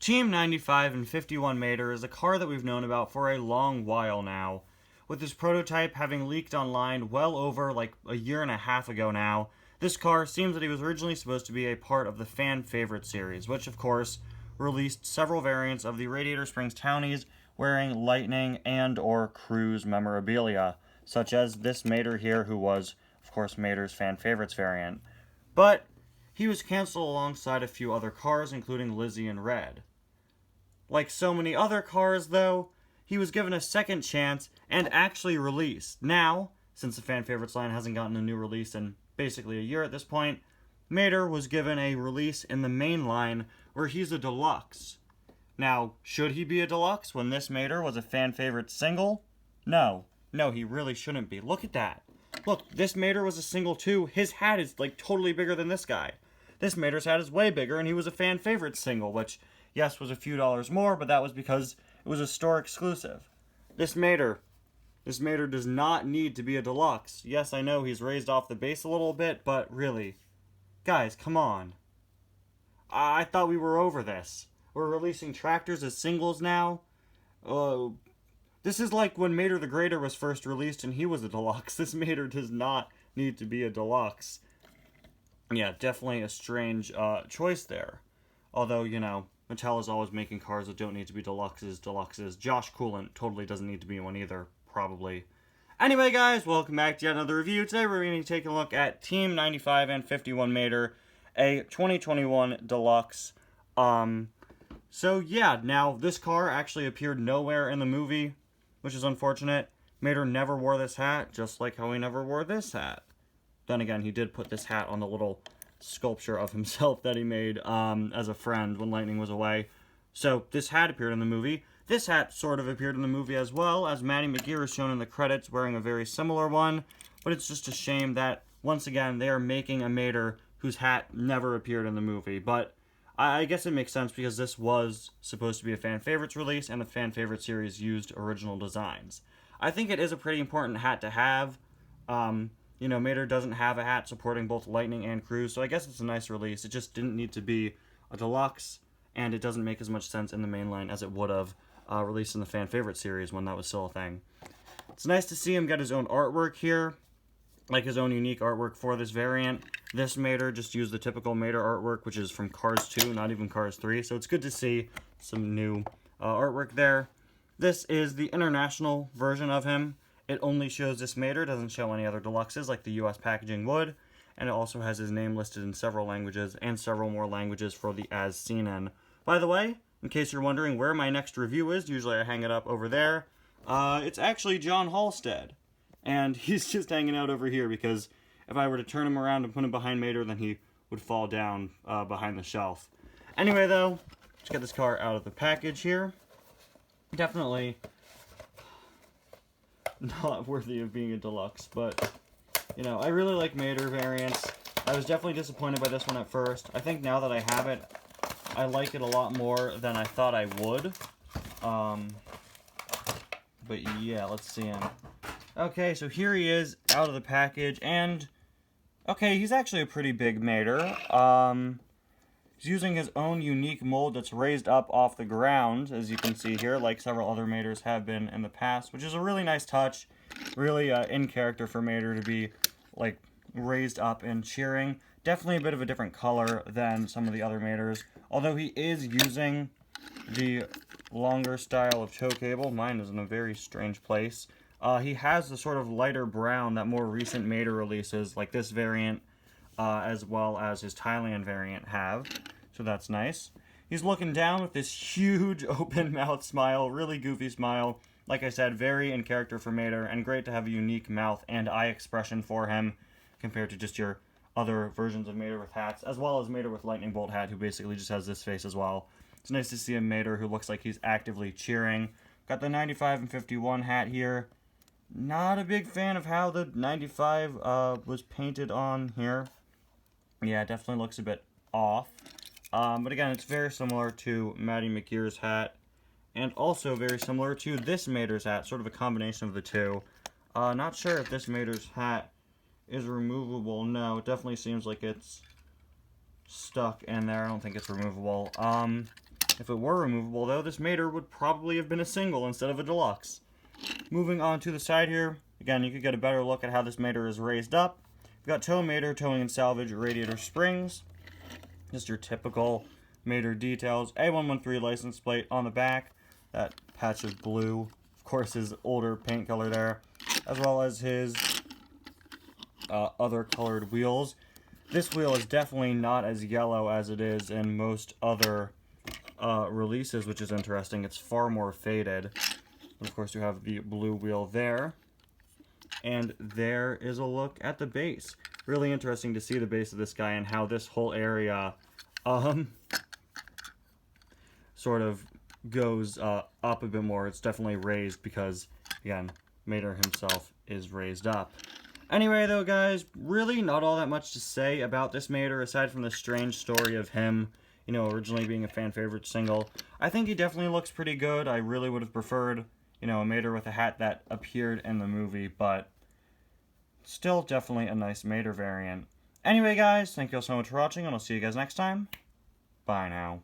Team 95 and 51 Mater is a car that we've known about for a long while now, with this prototype having leaked online well over like a year and a half ago now. This car seems that he was originally supposed to be a part of the fan favorite series, which of course released several variants of the Radiator Springs Townies wearing Lightning and or Cruise memorabilia, such as this Mater here, who was of course Mater's fan favorites variant. But he was canceled alongside a few other cars, including Lizzie in Red. Like so many other cars, though, he was given a second chance and actually released. Now, since the fan favorites line hasn't gotten a new release in basically a year at this point, Mater was given a release in the main line where he's a deluxe. Now, should he be a deluxe when this Mater was a fan favorite single? No, he really shouldn't be. Look at that. Look, this Mater was a single too. His hat is like totally bigger than this guy. This Mater's hat is way bigger, and he was a fan favorite single, which, yes, was a few dollars more, but that was because it was a store exclusive. This Mater does not need to be a deluxe. Yes, I know he's raised off the base a little bit, but really, guys, come on. I thought we were over this. We're releasing tractors as singles now. This is like when Mater the Greater was first released and he was a deluxe. This Mater does not need to be a deluxe. Yeah, definitely a strange choice there. Although, you know, Mattel is always making cars that don't need to be deluxes. Josh Coolant totally doesn't need to be one either, probably. Anyway, guys, welcome back to yet another review. Today we're going to take a look at Team 95 and 51 Mater, a 2021 Deluxe. So yeah, now this car actually appeared nowhere in the movie, which is unfortunate. Mater never wore this hat, just like how he never wore this hat. Then again, he did put this hat on the little sculpture of himself that he made as a friend when Lightning was away. So this hat appeared in the movie. This hat sort of appeared in the movie as well, as Maddie McGear is shown in the credits wearing a very similar one. But it's just a shame that, once again, they are making a Mater whose hat never appeared in the movie. But I guess it makes sense because this was supposed to be a fan favorites release, and the fan favorite series used original designs. I think it is a pretty important hat to have. You know, Mater doesn't have a hat supporting both Lightning and Cruise, so I guess it's a nice release. It just didn't need to be a deluxe, and it doesn't make as much sense in the main line as it would have released in the fan favorite series when that was still a thing. It's nice to see him get his own artwork here, like his own unique artwork for this variant. This Mater just used the typical Mater artwork, which is from Cars 2, not even Cars 3, so it's good to see some new artwork there. This is the international version of him. It only shows this Mater, doesn't show any other deluxes like the US packaging would, and it also has his name listed in several languages and several more languages for the as seen in. By the way, in case you're wondering where my next review is, usually I hang it up over there, it's actually John Halstead. And he's just hanging out over here because if I were to turn him around and put him behind Mater, then he would fall down behind the shelf. Anyway, though, let's get this car out of the package here. Definitely not worthy of being a deluxe, but, you know, I really like Mater variants. I was definitely disappointed by this one at first. I think now that I have it, I like it a lot more than I thought I would. But yeah, let's see him. Okay, so here he is out of the package, and okay, he's actually a pretty big Mater. He's using his own unique mold that's raised up off the ground, as you can see here, like several other Maters have been in the past, which is a really nice touch. Really in character for Mater to be, like, raised up and cheering. Definitely a bit of a different color than some of the other Maters, although he is using the longer style of tow cable. Mine is in a very strange place. He has the sort of lighter brown that more recent Mater releases, like this variant, as well as his Thailand variant have, so that's nice. He's looking down with this huge open mouth smile, really goofy smile. Like I said, very in character for Mater, and great to have a unique mouth and eye expression for him, compared to just your other versions of Mater with hats, as well as Mater with Lightning Bolt hat, who basically just has this face as well. It's nice to see a Mater who looks like he's actively cheering. Got the 95 and 51 hat here. Not a big fan of how the 95 was painted on here. Yeah, it definitely looks a bit off. But again, it's very similar to Maddie McGear's hat, and also very similar to this Mater's hat, sort of a combination of the two. Not sure if this Mater's hat is removable. No, it definitely seems like it's stuck in there. I don't think it's removable. If it were removable, though, this Mater would probably have been a single instead of a deluxe. Moving on to the side here, again, you could get a better look at how this Mater is raised up. We've got tow Mater, towing and salvage, radiator springs. Just your typical Mater details. A113 license plate on the back. That patch of blue, of course, his older paint color there, as well as his other colored wheels. This wheel is definitely not as yellow as it is in most other releases, which is interesting. It's far more faded. Of course, you have the blue wheel there. And there is a look at the base. Really interesting to see the base of this guy and how this whole area sort of goes up a bit more. It's definitely raised because, again, Mater himself is raised up. Anyway, though, guys, really not all that much to say about this Mater, aside from the strange story of him, you know, originally being a fan favorite single. I think he definitely looks pretty good. I really would have preferred, you know, a Mater with a hat that appeared in the movie, but still definitely a nice Mater variant. Anyway, guys, thank you all so much for watching, and I'll see you guys next time. Bye now.